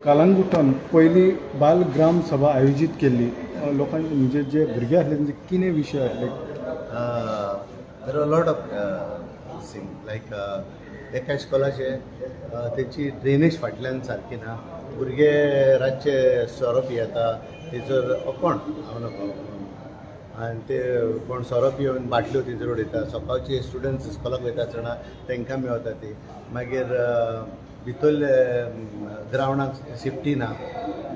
कालांगुटान पहिली बाल ग्राम सभा आयोजित केली. लोकांनी म्हणजे जे भुरगे आसले तेंचे कितें विशय आसले? There are lot of thing like एका इस्कॉलाचे तेची ड्रेनेज फाटल्यान सारकी ना. भुरगे रातचे सोरो पियेता थंयसर कोण हांव नकळो आनी ते कोण सोरो पिवन बाटल्यो थंयसर उडयता. सकाळचे स्टुडंट्स इस्कॉलाक वयता आसतना तांकां मेवता ती. मागीर भितरले ग्रावंडाक सेफ्टी ना.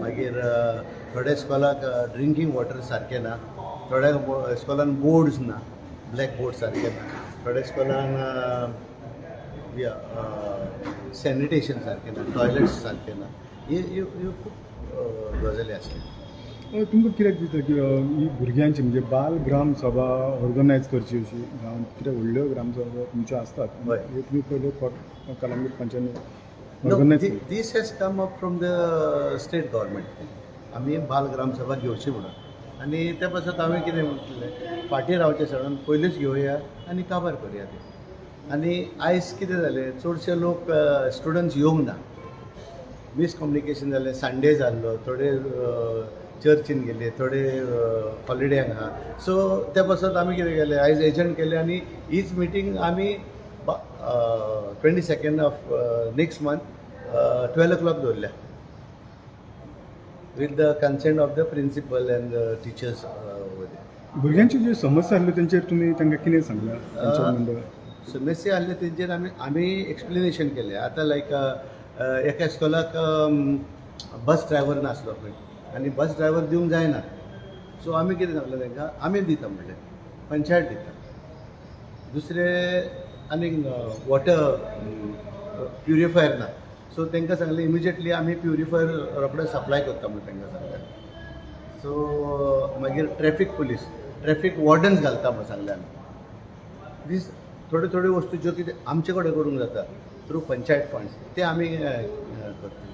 मागीर थोड्या इस्कॉलाक ड्रिंकींग वॉटर सारकें ना. थोड्या इस्कॉलान बोर्ड्स ना, ब्लॅक बोर्ड सारके ना. थोड्या इस्कॉलान सॅनिटेशन सारकें ना, टॉयलेट्स सारके ना. ह्यो खूब गजाली आसले. तुमकां कित्याक दिसता की ही भुरग्यांची म्हणजे बाल ग्राम सभा ऑर्गनायज करची अशी गांवांत कित्याक व्हडल्यो ग्राम सभा तुमच्यो आसतात? हय. हे तुमी पयले कलांगूट पंचायत ऑर्गनायज केली. This has come up from the state government. आमी बाल ग्राम सभा घेवची म्हणून आनी त्या पासत हांवें कितें म्हटलें, फाटीं रावचे सोडून पयलींच घेवया आनी काबार करया ते. आनी आयज कितें जालें, चडशे लोक स्टुडंट्स येवंक ना. मिसकम्युनिकेशन जालें. संडे जाल्लो, थोडे चर्चीन गेले, थोडे हॉलिडेक आहा. सो त्या पासत आमी कितें केलें, आयज एजंट केलें आनी हीच मिटींग आमी 22nd of next month 12 o'clock दवरल्या with the consent of the principal and the teachers. भुरग्यांची ज्यो समस्या आसल्यो तेंचेर तुमी तांकां कितें सांगलां? पंचायत मंडळ समस्या आसले तेंचेर आमी एक्सप्लेनेशन केलें. आतां लायक एका इस्कॉलाक बस ड्रायव्हर नासलो खंय आनी बस ड्रायव्हर दिवंक जायना. सो आमी कितें सांगलें तांकां, आमी दिता म्हणलें, पंचायत दिता. दुसरे आनीक वॉटर प्युरिफायर ना. सो तांकां सांगलें इमिजिएटली आमी प्युरिफायर रोखडे सप्लाय करता म्हणून तांकां सांगलें. सो मागीर ट्रॅफीक वॉर्डन्स घालता म्हणून सांगलें आमी. दीस थोड्यो वस्तू ज्यो कितें आमचे कडेन करूंक जाता थ्रू पंचायत फंड्स ते आमी करता.